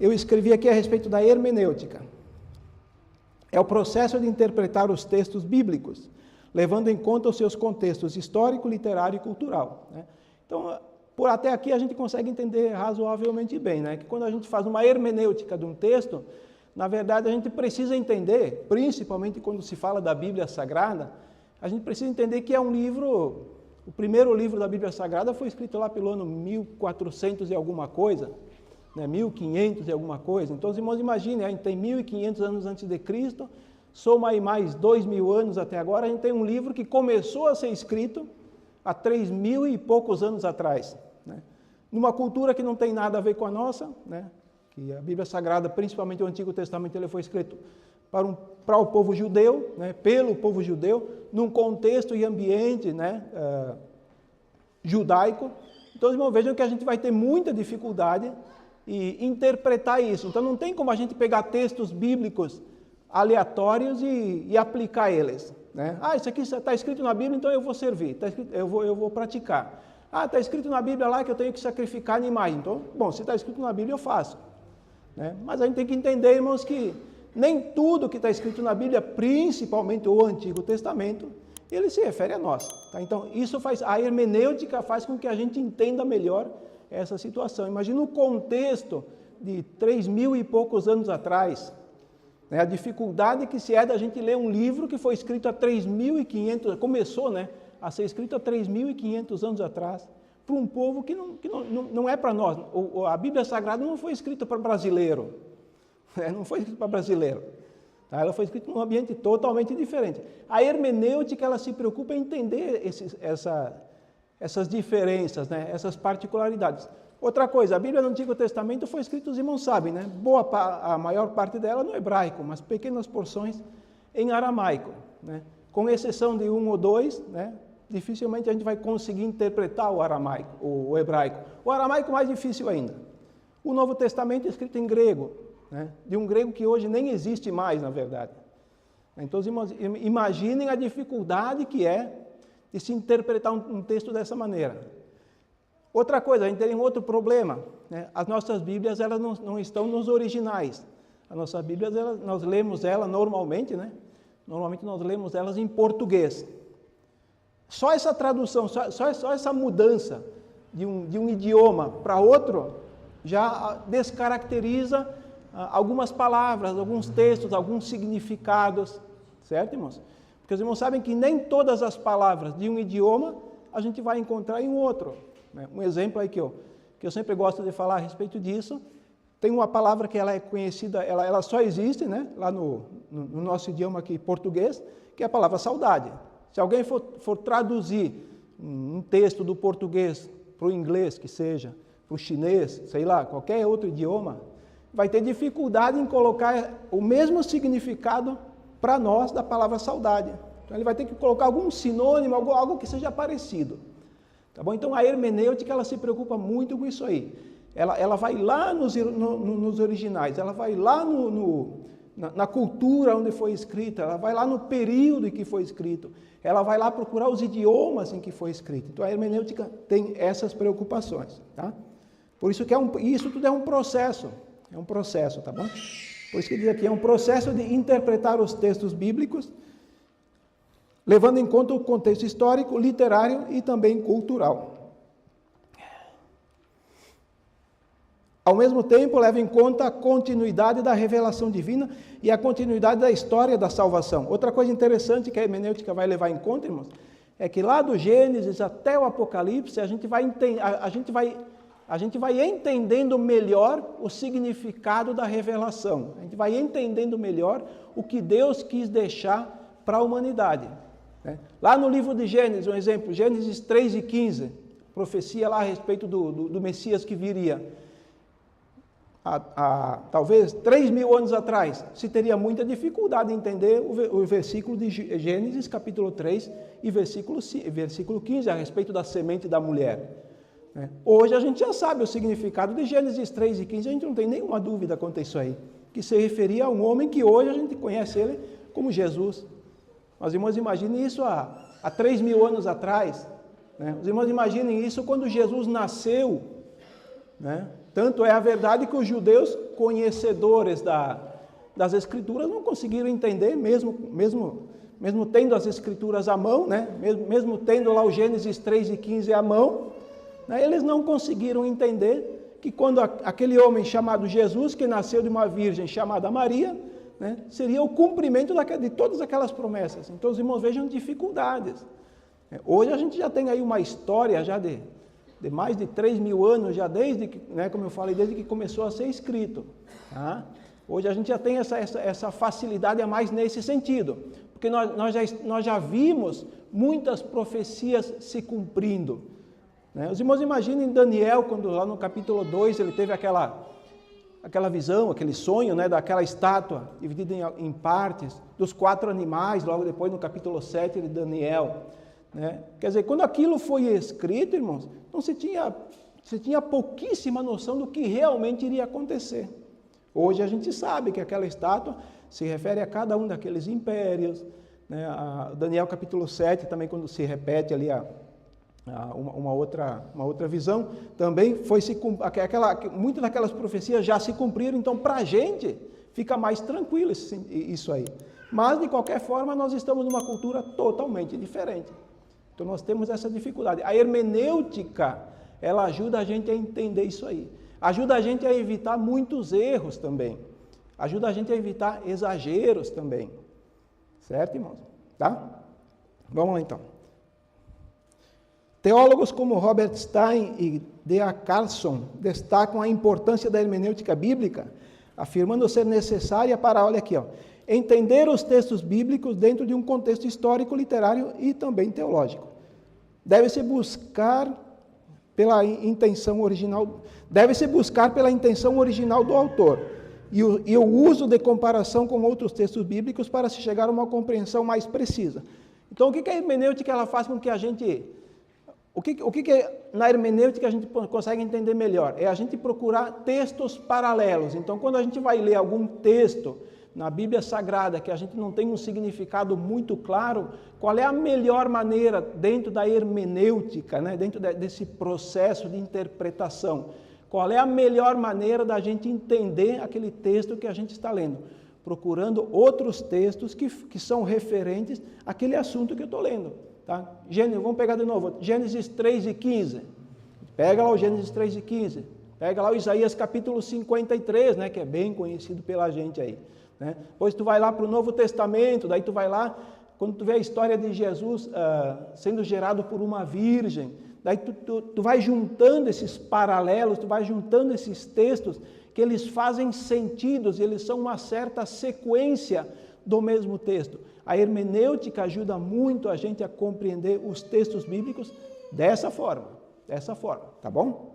eu escrevi aqui a respeito da hermenêutica. É o processo de interpretar os textos bíblicos, levando em conta os seus contextos histórico, literário e cultural, né? Então, por até aqui a gente consegue entender razoavelmente bem, né? Que quando a gente faz uma hermenêutica de um texto, na verdade a gente precisa entender, principalmente quando se fala da Bíblia Sagrada, a gente precisa entender que é um livro, o primeiro livro da Bíblia Sagrada foi escrito lá pelo ano 1400 e alguma coisa, né, 1500 e alguma coisa. Então, os irmãos, imaginem, a gente tem 1500 anos antes de Cristo, soma aí mais 2000 anos até agora, a gente tem um livro que começou a ser escrito há 3000 e poucos anos atrás, né? Numa cultura que não tem nada a ver com a nossa, né? Que a Bíblia Sagrada, principalmente o Antigo Testamento, ele foi escrito para o povo judeu, né? Pelo povo judeu, num contexto e ambiente, né? Judaico. Então, os irmãos, vejam que a gente vai ter muita dificuldade e interpretar isso. Então, não tem como a gente pegar textos bíblicos aleatórios e aplicar eles, né? Ah, isso aqui está escrito na Bíblia, então eu vou servir, eu vou praticar. Ah, está escrito na Bíblia lá que eu tenho que sacrificar animais. Então, bom, se está escrito na Bíblia, eu faço, né? Mas a gente tem que entender, irmãos, que nem tudo que está escrito na Bíblia, principalmente o Antigo Testamento, ele se refere a nós, tá? Então, a hermenêutica faz com que a gente entenda melhor essa situação. Imagina o contexto de 3000 e poucos anos atrás, né? A dificuldade que se é da gente ler um livro que foi escrito há 3500, começou, né, a ser escrito há 3500 anos atrás, para um povo que não é para nós. A Bíblia Sagrada não foi escrita para brasileiro, né? Não foi escrita para brasileiro, tá? Ela foi escrita num ambiente totalmente diferente. A hermenêutica, ela se preocupa em entender essas diferenças, né? Essas particularidades. Outra coisa, a Bíblia no Antigo Testamento foi escrita, os irmãos sabem, né? A maior parte dela no hebraico, mas pequenas porções em aramaico, né? Com exceção de um ou dois, né? Dificilmente a gente vai conseguir interpretar o aramaico, o hebraico. O aramaico mais difícil ainda. O Novo Testamento é escrito em grego, né? De um grego que hoje nem existe mais, na verdade. Então, os irmãos, imaginem a dificuldade que é de se interpretar um texto dessa maneira. Outra coisa, a gente tem um outro problema, né? As nossas Bíblias, elas não estão nos originais. As nossas Bíblias, nós lemos elas normalmente, né? Normalmente nós lemos elas em português. Só essa tradução, só essa mudança de um idioma para outro, já descaracteriza algumas palavras, alguns textos, alguns significados, certo, irmãos? Porque os irmãos sabem que nem todas as palavras de um idioma a gente vai encontrar em outro, né? Um exemplo aí que eu sempre gosto de falar a respeito disso, tem uma palavra que ela é conhecida, ela só existe, né, lá no nosso idioma aqui, português, que é a palavra saudade. Se alguém for traduzir um texto do português para o inglês, que seja, para o chinês, sei lá, qualquer outro idioma, vai ter dificuldade em colocar o mesmo significado para nós da palavra saudade. Então ele vai ter que colocar algum sinônimo, algo que seja parecido. Tá bom? Então a hermenêutica, ela se preocupa muito com isso aí. Ela vai lá nos originais, ela vai lá na cultura onde foi escrita, ela vai lá no período em que foi escrito, ela vai lá procurar os idiomas em que foi escrito. Então a hermenêutica tem essas preocupações, tá? Por isso que isso tudo é um processo, tá bom? Por isso que diz aqui, é um processo de interpretar os textos bíblicos, levando em conta o contexto histórico, literário e também cultural. Ao mesmo tempo, leva em conta a continuidade da revelação divina e a continuidade da história da salvação. Outra coisa interessante que a hermenêutica vai levar em conta, irmãos, é que lá do Gênesis até o Apocalipse, a gente vai entendendo melhor o significado da revelação. A gente vai entendendo melhor o que Deus quis deixar para a humanidade, né? Lá no livro de Gênesis, um exemplo, Gênesis 3:15, profecia lá a respeito do Messias que viria. Talvez 3.000 anos atrás, se teria muita dificuldade em entender o versículo de Gênesis, capítulo 3, e versículo 15, a respeito da semente da mulher. Hoje a gente já sabe o significado de Gênesis 3:15, a gente não tem nenhuma dúvida quanto a isso aí, que se referia a um homem que hoje a gente conhece ele como Jesus. Os irmãos imaginem isso há 3.000 anos atrás, né? Os irmãos imaginem isso quando Jesus nasceu, né? Tanto é a verdade que os judeus conhecedores das Escrituras não conseguiram entender, mesmo tendo as Escrituras à mão, né? mesmo tendo lá o Gênesis 3:15 à mão, né? Eles não conseguiram entender que quando aquele homem chamado Jesus, que nasceu de uma virgem chamada Maria, né? Seria o cumprimento de todas aquelas promessas. Então os irmãos vejam dificuldades. Hoje a gente já tem aí uma história já de mais de 3.000 anos, já desde que, né, como eu falei, desde que começou a ser escrito. Tá? Hoje a gente já tem essa facilidade a mais nesse sentido, porque nós já vimos muitas profecias se cumprindo. Né? Os irmãos imaginem Daniel, quando lá no capítulo 2 ele teve aquela visão, aquele sonho, né, daquela estátua dividida em partes, dos 4 animais, logo depois no capítulo 7 de Daniel. Né? Quer dizer, quando aquilo foi escrito, irmãos, não se tinha pouquíssima noção do que realmente iria acontecer. Hoje a gente sabe que aquela estátua se refere a cada um daqueles impérios, né? Daniel capítulo 7 também, quando se repete ali uma outra visão, também muitas daquelas profecias já se cumpriram, então para a gente fica mais tranquilo isso aí. Mas de qualquer forma nós estamos numa cultura totalmente diferente. Então nós temos essa dificuldade. A hermenêutica, ela ajuda a gente a entender isso aí. Ajuda a gente a evitar muitos erros também. Ajuda a gente a evitar exageros também. Certo, irmãos? Tá? Vamos lá então. Teólogos como Robert Stein e D.A. Carlson destacam a importância da hermenêutica bíblica, afirmando ser necessária para, olha aqui, entender os textos bíblicos dentro de um contexto histórico, literário e também teológico. Deve-se buscar pela intenção original do autor e o uso de comparação com outros textos bíblicos para se chegar a uma compreensão mais precisa. Então, o que a hermenêutica ela faz com que a gente... O que na hermenêutica a gente consegue entender melhor? É a gente procurar textos paralelos. Então, quando a gente vai ler algum texto na Bíblia Sagrada que a gente não tem um significado muito claro, qual é a melhor maneira dentro da hermenêutica, né? Dentro desse processo de interpretação? Qual é a melhor maneira da gente entender aquele texto que a gente está lendo? Procurando outros textos que são referentes àquele assunto que eu estou lendo. Tá? Vamos pegar de novo, Gênesis 3:15. Pega lá o Gênesis 3:15. Pega lá o Isaías capítulo 53, né, que é bem conhecido pela gente aí. Né? Depois tu vai lá para o Novo Testamento, daí tu vai lá, quando tu vê a história de Jesus sendo gerado por uma virgem, daí tu vai juntando esses paralelos, tu vai juntando esses textos, que eles fazem sentidos, eles são uma certa sequência do mesmo texto. A hermenêutica ajuda muito a gente a compreender os textos bíblicos dessa forma, tá bom?